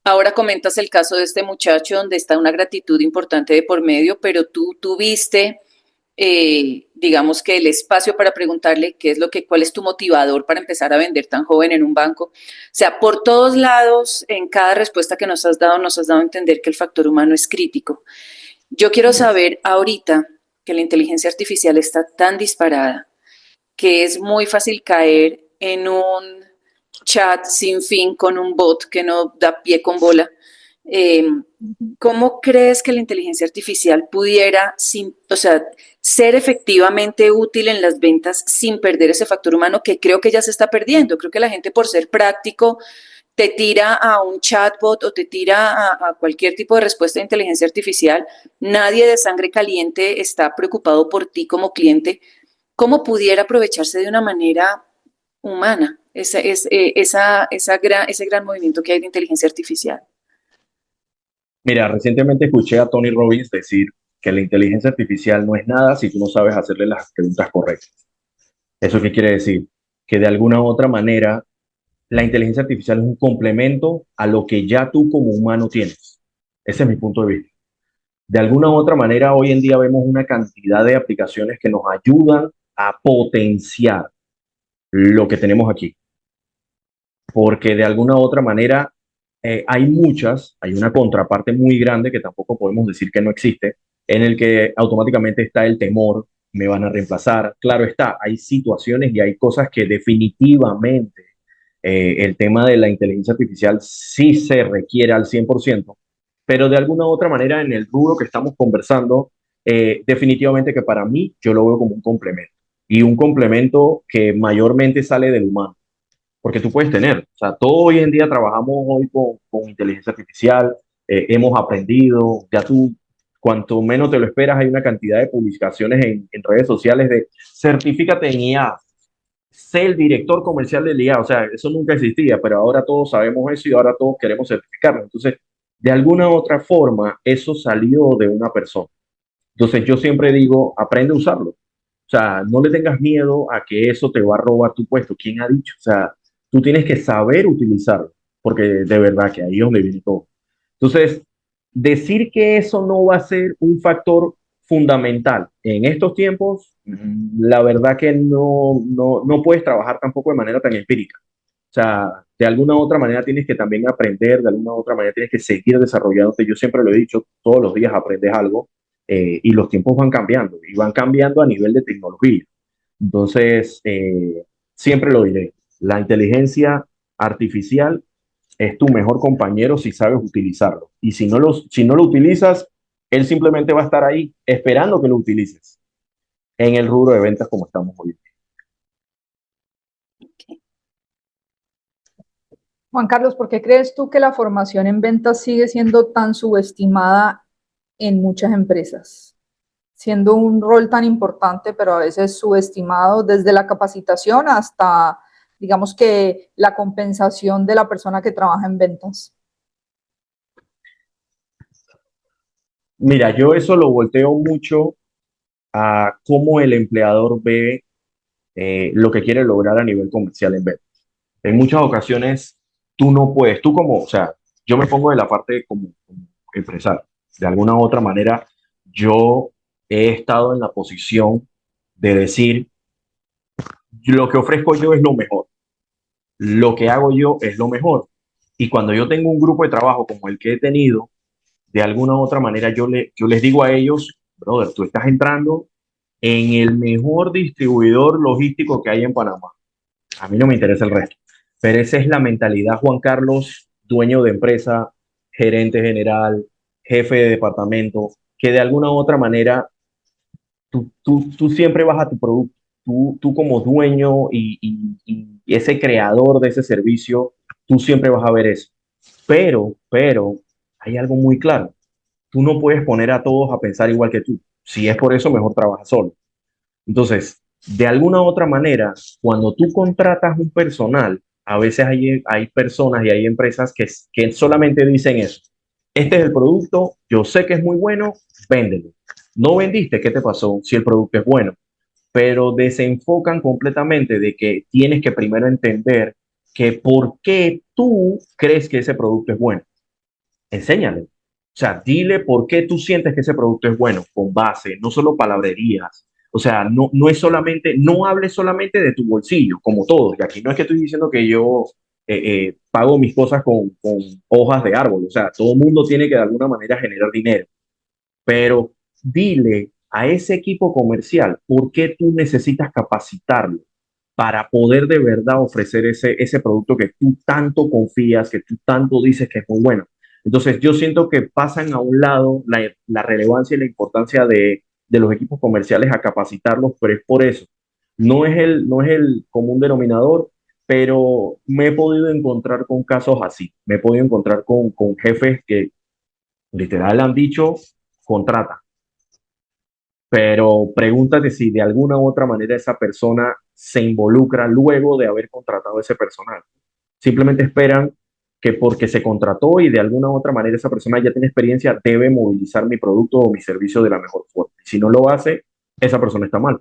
Ahora comentas el caso de este muchacho donde está una gratitud importante de por medio, pero tú tuviste digamos que el espacio para preguntarle qué es cuál es tu motivador para empezar a vender tan joven en un banco. O sea, por todos lados, en cada respuesta que nos has dado a entender que el factor humano es crítico. Yo quiero saber ahorita que la inteligencia artificial está tan disparada, que es muy fácil caer en un chat sin fin con un bot que no da pie con bola. Eh, ¿Cómo crees que la inteligencia artificial pudiera, o sea, ser efectivamente útil en las ventas sin perder ese factor humano que creo que ya se está perdiendo? Creo que la gente, por ser práctico, te tira a un chatbot o te tira a cualquier tipo de respuesta de inteligencia artificial. Nadie de sangre caliente está preocupado por ti como cliente. ¿Cómo pudiera aprovecharse de una manera humana ese gran movimiento que hay de inteligencia artificial? Mira, recientemente escuché a Tony Robbins decir que la inteligencia artificial no es nada si tú no sabes hacerle las preguntas correctas. ¿Eso qué quiere decir? Que de alguna u otra manera la inteligencia artificial es un complemento a lo que ya tú como humano tienes. Ese es mi punto de vista. De alguna u otra manera, hoy en día vemos una cantidad de aplicaciones que nos ayudan a potenciar lo que tenemos aquí. Porque de alguna u otra manera hay una contraparte muy grande que tampoco podemos decir que no existe, en el que automáticamente está el temor, me van a reemplazar. Claro está, hay situaciones y hay cosas que definitivamente el tema de la inteligencia artificial sí se requiere al 100%, pero de alguna u otra manera en el rubro que estamos conversando, definitivamente que para mí yo lo veo como un complemento y un complemento que mayormente sale del humano porque tú puedes tener, o sea, todo hoy en día trabajamos hoy con inteligencia artificial, hemos aprendido, ya tú, cuanto menos te lo esperas, hay una cantidad de publicaciones en redes sociales de certifícate en IA, sé el director comercial del IA, o sea, eso nunca existía, pero ahora todos sabemos eso y ahora todos queremos certificarnos. Entonces, de alguna u otra forma, eso salió de una persona. Entonces, yo siempre digo, aprende a usarlo. O sea, no le tengas miedo a que eso te va a robar tu puesto. ¿Quién ha dicho? O sea, tú tienes que saber utilizarlo, porque de verdad que ahí es donde viene todo. Entonces, decir que eso no va a ser un factor fundamental en estos tiempos, la verdad que no puedes trabajar tampoco de manera tan empírica. O sea, de alguna u otra manera tienes que también aprender, de alguna u otra manera tienes que seguir desarrollándote. Yo siempre lo he dicho, todos los días aprendes algo y los tiempos van cambiando y van cambiando a nivel de tecnología. Entonces, siempre lo diré, la inteligencia artificial es tu mejor compañero si sabes utilizarlo. Y si no lo utilizas, él simplemente va a estar ahí esperando que lo utilices en el rubro de ventas como estamos hoy. Juan Carlos, ¿por qué crees tú que la formación en ventas sigue siendo tan subestimada en muchas empresas? Siendo un rol tan importante, pero a veces subestimado desde la capacitación hasta, digamos que, la compensación de la persona que trabaja en ventas. Mira, yo eso lo volteo mucho a cómo el empleador ve lo que quiere lograr a nivel comercial en ventas. En muchas ocasiones tú no puedes, tú como, o sea, yo me pongo de la parte como empresario. De alguna u otra manera, yo he estado en la posición de decir, lo que ofrezco yo es lo mejor, lo que hago yo es lo mejor. Y cuando yo tengo un grupo de trabajo como el que he tenido, de alguna u otra manera yo les digo a ellos, brother, tú estás entrando en el mejor distribuidor logístico que hay en Panamá. A mí no me interesa el resto. Pero esa es la mentalidad, Juan Carlos, dueño de empresa, gerente general, jefe de departamento, que de alguna u otra manera tú siempre vas a tu producto. Tú como dueño y ese creador de ese servicio, tú siempre vas a ver eso. Pero hay algo muy claro. Tú no puedes poner a todos a pensar igual que tú. Si es por eso, mejor trabaja solo. Entonces, de alguna u otra manera, cuando tú contratas un personal, a veces hay personas y hay empresas que solamente dicen eso. Este es el producto, yo sé que es muy bueno, véndelo. No vendiste, ¿qué te pasó si el producto es bueno? Pero desenfocan completamente de que tienes que primero entender que por qué tú crees que ese producto es bueno. Enséñale. O sea, dile por qué tú sientes que ese producto es bueno, con base, no solo palabrerías. O sea, no es solamente, no hables solamente de tu bolsillo, como todos. Y aquí no es que estoy diciendo que yo pago mis cosas con hojas de árbol. O sea, todo el mundo tiene que de alguna manera generar dinero. Pero dile a ese equipo comercial por qué tú necesitas capacitarlo. para poder de verdad ofrecer ese producto que tú tanto confías, que tú tanto dices que es muy bueno. Entonces, yo siento que pasan a un lado la relevancia y la importancia de los equipos comerciales a capacitarlos, pero es por eso. No es el común denominador, pero me he podido encontrar con casos así. Me he podido encontrar con jefes que literal han dicho, contrata. Pero pregúntate si de alguna u otra manera esa persona se involucra luego de haber contratado ese personal. Simplemente esperan que porque se contrató y de alguna u otra manera esa persona ya tiene experiencia, debe movilizar mi producto o mi servicio de la mejor forma. Si no lo hace, esa persona está mal.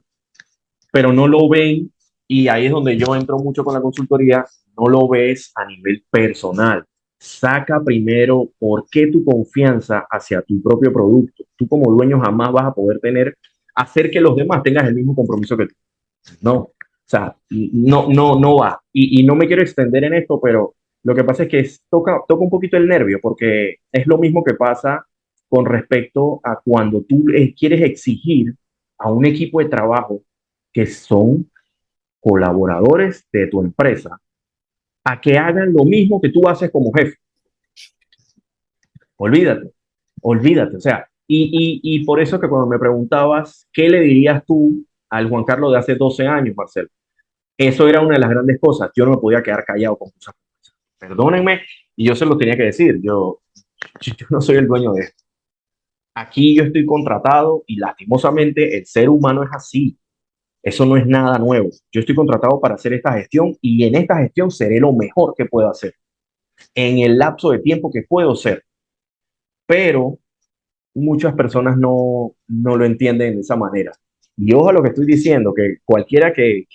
Pero no lo ven, y ahí es donde yo entro mucho con la consultoría, no lo ves a nivel personal. Saca primero por qué tu confianza hacia tu propio producto. Tú como dueño jamás vas a poder hacer que los demás tengan el mismo compromiso que tú. No, o sea, no va. Y no me quiero extender en esto, pero lo que pasa es que toca un poquito el nervio, porque es lo mismo que pasa con respecto a cuando tú quieres exigir a un equipo de trabajo que son colaboradores de tu empresa a que hagan lo mismo que tú haces como jefe. Olvídate, olvídate. O sea, y por eso que cuando me preguntabas, ¿qué le dirías tú al Juan Carlos de hace 12 años, Marcelo? Eso era una de las grandes cosas. Yo no me podía quedar callado con cosas. Perdónenme, y yo se lo tenía que decir. Yo no soy el dueño de esto. Aquí yo estoy contratado y lastimosamente el ser humano es así. Eso no es nada nuevo. Yo estoy contratado para hacer esta gestión y en esta gestión seré lo mejor que puedo hacer en el lapso de tiempo que puedo ser. Pero muchas personas no lo entienden de esa manera. Y ojo a lo que estoy diciendo, que cualquiera que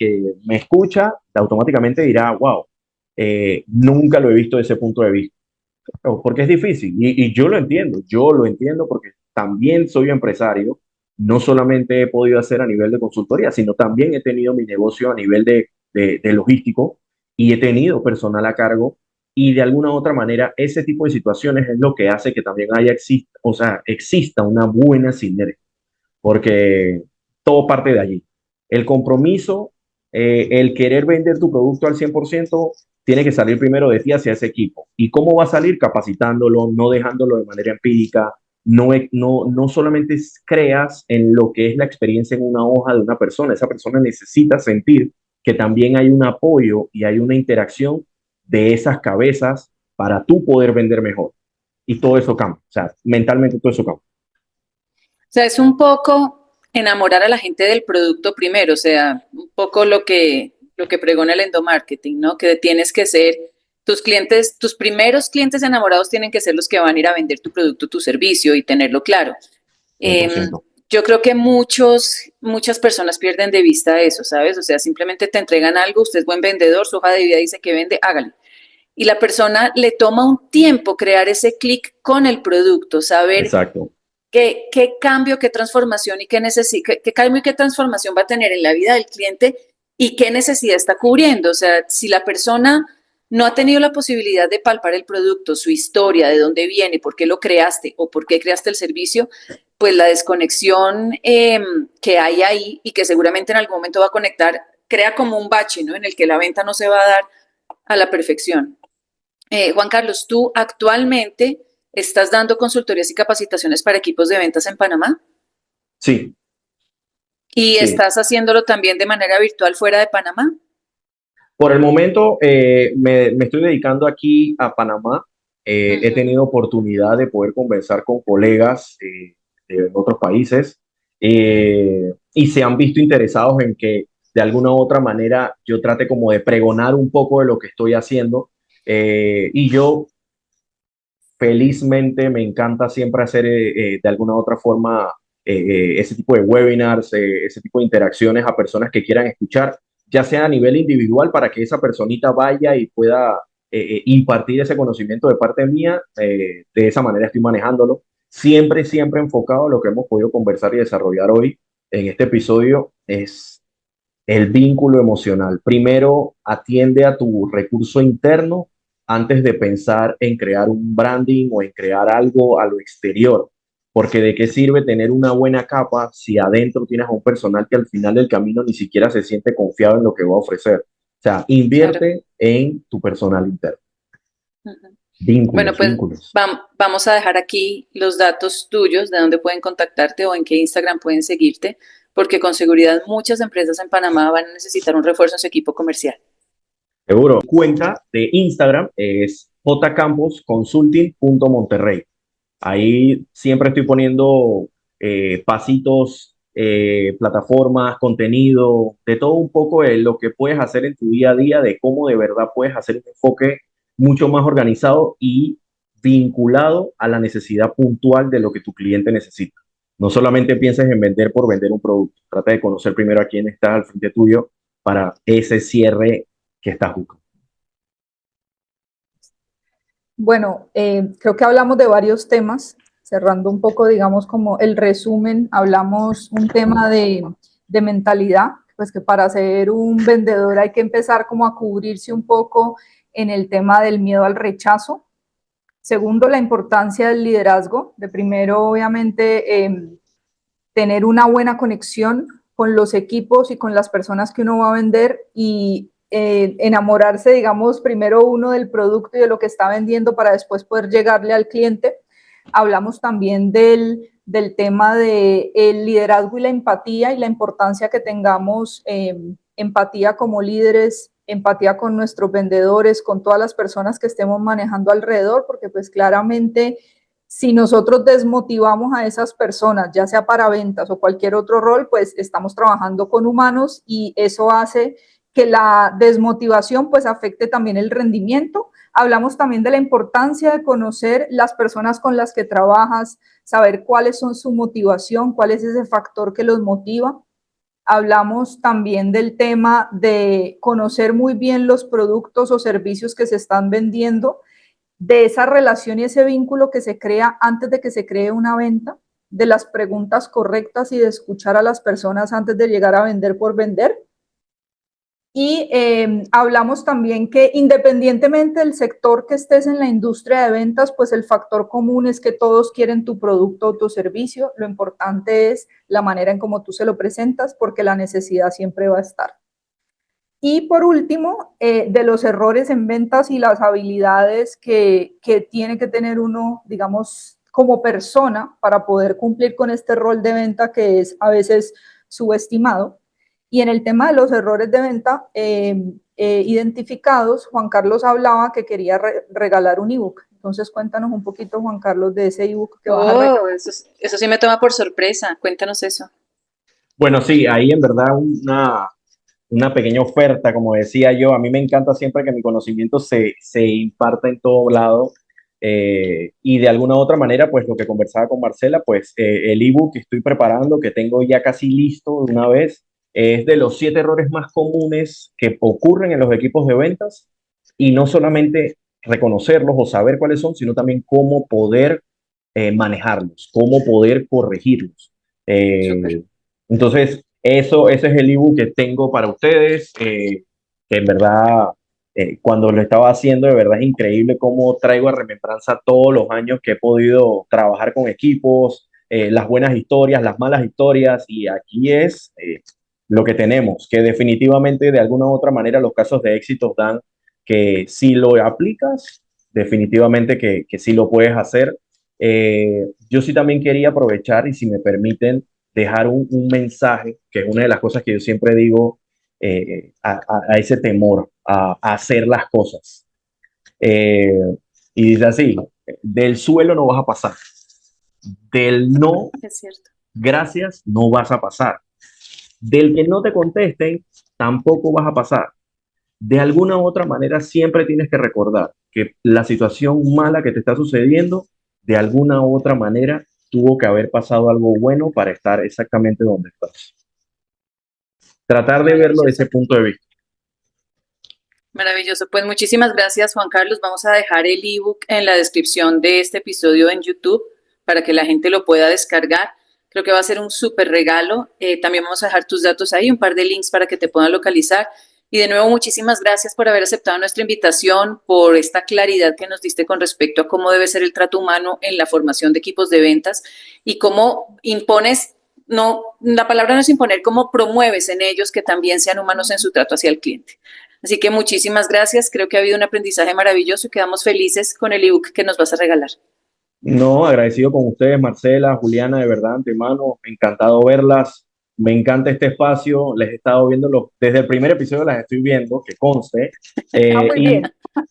me escucha automáticamente dirá, wow, nunca lo he visto desde ese punto de vista. Porque es difícil y yo lo entiendo porque también soy empresario, no solamente he podido hacer a nivel de consultoría, sino también he tenido mi negocio a nivel de logístico y he tenido personal a cargo y de alguna u otra manera ese tipo de situaciones es lo que hace que también exista una buena sinergia, porque todo parte de allí. El compromiso, el querer vender tu producto al 100% tiene que salir primero de ti hacia ese equipo. ¿Y cómo va a salir? Capacitándolo, no dejándolo de manera empírica, no solamente creas en lo que es la experiencia en una hoja de una persona, esa persona necesita sentir que también hay un apoyo y hay una interacción de esas cabezas para tú poder vender mejor. Y todo eso cambia, o sea, mentalmente todo eso cambia. O sea, es un poco enamorar a la gente del producto primero, o sea, un poco lo que pregona el endomarketing, ¿no? Que tienes que ser, tus clientes, tus primeros clientes enamorados tienen que ser los que van a ir a vender tu producto, tu servicio y tenerlo claro. Eh, 100%. yo creo que muchas personas pierden de vista eso, ¿sabes? O sea, simplemente te entregan algo, usted es buen vendedor, su hoja de vida dice que vende, hágale. Y la persona le toma un tiempo crear ese clic con el producto, saber Exacto. qué cambio, qué transformación y qué cambio y qué transformación va a tener en la vida del cliente y qué necesidad está cubriendo. O sea, si la persona no ha tenido la posibilidad de palpar el producto, su historia, de dónde viene, por qué lo creaste o por qué creaste el servicio, pues la desconexión que hay ahí y que seguramente en algún momento va a conectar, crea como un bache, ¿no? En el que la venta no se va a dar a la perfección. Juan Carlos, ¿tú actualmente estás dando consultorías y capacitaciones para equipos de ventas en Panamá? Sí, ¿Y sí. estás haciéndolo también de manera virtual fuera de Panamá? Por el momento me estoy dedicando aquí a Panamá. He Ujú. tenido oportunidad de poder conversar con colegas de otros países y se han visto interesados en que de alguna u otra manera yo trate como de pregonar un poco de lo que estoy haciendo. Y yo felizmente me encanta siempre hacer de alguna u otra forma ese tipo de webinars, ese tipo de interacciones a personas que quieran escuchar, ya sea a nivel individual para que esa personita vaya y pueda impartir ese conocimiento de parte mía. De esa manera estoy manejándolo. Siempre, siempre enfocado a lo que hemos podido conversar y desarrollar hoy en este episodio es el vínculo emocional. Primero, atiende a tu recurso interno antes de pensar en crear un branding o en crear algo a lo exterior. porque de qué sirve tener una buena capa si adentro tienes a un personal que al final del camino ni siquiera se siente confiado en lo que va a ofrecer. O sea, Claro. invierte en tu personal interno. Ujú. Bueno, Vínculos, pues vínculos. vamos a dejar aquí los datos tuyos, de dónde pueden contactarte o en qué Instagram pueden seguirte, porque con seguridad muchas empresas en Panamá van a necesitar un refuerzo en su equipo comercial. Seguro. Cuenta de Instagram es jcampusconsulting.monterrey. Ahí siempre estoy poniendo pasitos, plataformas, contenido, de todo un poco de lo que puedes hacer en tu día a día, de cómo de verdad puedes hacer un enfoque mucho más organizado y vinculado a la necesidad puntual de lo que tu cliente necesita. No solamente pienses en vender por vender un producto, trata de conocer primero a quién está al frente tuyo para ese cierre que estás buscando. Bueno, creo que hablamos de varios temas, cerrando un poco, digamos, como el resumen, hablamos un tema de mentalidad, pues que para ser un vendedor hay que empezar como a cubrirse un poco en el tema del miedo al rechazo. Segundo, la importancia del liderazgo, de primero, obviamente, tener una buena conexión con los equipos y con las personas que uno va a vender y enamorarse, digamos, primero uno del producto y de lo que está vendiendo para después poder llegarle al cliente. Hablamos también del tema del liderazgo y la empatía y la importancia que tengamos empatía como líderes, empatía con nuestros vendedores, con todas las personas que estemos manejando alrededor, porque pues claramente si nosotros desmotivamos a esas personas, ya sea para ventas o cualquier otro rol, pues estamos trabajando con humanos y eso hace que la desmotivación pues afecte también el rendimiento. Hablamos también de la importancia de conocer las personas con las que trabajas, saber cuáles son su motivación, cuál es ese factor que los motiva. Hablamos también del tema de conocer muy bien los productos o servicios que se están vendiendo, de esa relación y ese vínculo que se crea antes de que se cree una venta, de las preguntas correctas y de escuchar a las personas antes de llegar a vender por vender. Y hablamos también que independientemente del sector que estés en la industria de ventas, pues el factor común es que todos quieren tu producto o tu servicio. Lo importante es la manera en cómo tú se lo presentas, porque la necesidad siempre va a estar. Y por último, de los errores en ventas y las habilidades que tiene que tener uno, digamos, como persona para poder cumplir con este rol de venta que es a veces subestimado. Y en el tema de los errores de venta identificados, Juan Carlos hablaba que quería regalar un ebook. Entonces cuéntanos un poquito, Juan Carlos, de ese ebook que vas a regalar. Oh, eso sí me toma por sorpresa. Cuéntanos eso. Bueno, sí, ahí en verdad una pequeña oferta, como decía yo. A mí me encanta siempre que mi conocimiento se imparta en todo lado. Y de alguna u otra manera, pues lo que conversaba con Marcela, pues el ebook que estoy preparando, que tengo ya casi listo de una vez, es de los 7 errores más comunes que ocurren en los equipos de ventas y no solamente reconocerlos o saber cuáles son, sino también cómo poder manejarlos, cómo poder corregirlos. Súper. Entonces, ese es el ebook que tengo para ustedes, que en verdad, cuando lo estaba haciendo, de verdad es increíble cómo traigo a remembranza todos los años que he podido trabajar con equipos, las buenas historias, las malas historias, y aquí es lo que tenemos, que definitivamente de alguna u otra manera los casos de éxito dan que si lo aplicas, definitivamente que sí lo puedes hacer. Yo sí también quería aprovechar y si me permiten dejar un mensaje, que es una de las cosas que yo siempre digo, a ese temor, a hacer las cosas. Eh, y dice así, del suelo no vas a pasar, del no, Es cierto. gracias, no vas a pasar, del que no te contesten, tampoco vas a pasar. De alguna u otra manera siempre tienes que recordar que la situación mala que te está sucediendo, de alguna u otra manera tuvo que haber pasado algo bueno para estar exactamente donde estás. Tratar de verlo de Maravilloso. ese punto de vista. Maravilloso. Pues muchísimas gracias, Juan Carlos. Vamos a dejar el ebook en la descripción de este episodio en YouTube para que la gente lo pueda descargar. Creo que va a ser un súper regalo. También vamos a dejar tus datos ahí, un par de links para que te puedan localizar. Y de nuevo, muchísimas gracias por haber aceptado nuestra invitación, por esta claridad que nos diste con respecto a cómo debe ser el trato humano en la formación de equipos de ventas y cómo impones, no, la palabra no es imponer, cómo promueves en ellos que también sean humanos en su trato hacia el cliente. Así que muchísimas gracias, creo que ha habido un aprendizaje maravilloso y quedamos felices con el ebook que nos vas a regalar. No, agradecido con ustedes, Marcela, Juliana, de verdad, antemano, encantado verlas. Me encanta este espacio, les he estado viendo desde el primer episodio las estoy viendo, que conste, Muy bien.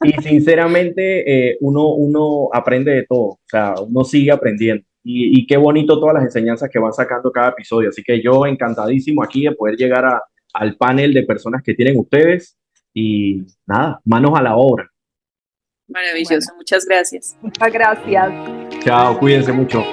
y sinceramente uno aprende de todo, o sea, uno sigue aprendiendo. Y qué bonito todas las enseñanzas que van sacando cada episodio. Así que yo encantadísimo aquí de poder llegar al panel de personas que tienen ustedes y nada, manos a la obra. Maravilloso, muchas gracias. Muchas gracias. Chao, cuídense mucho.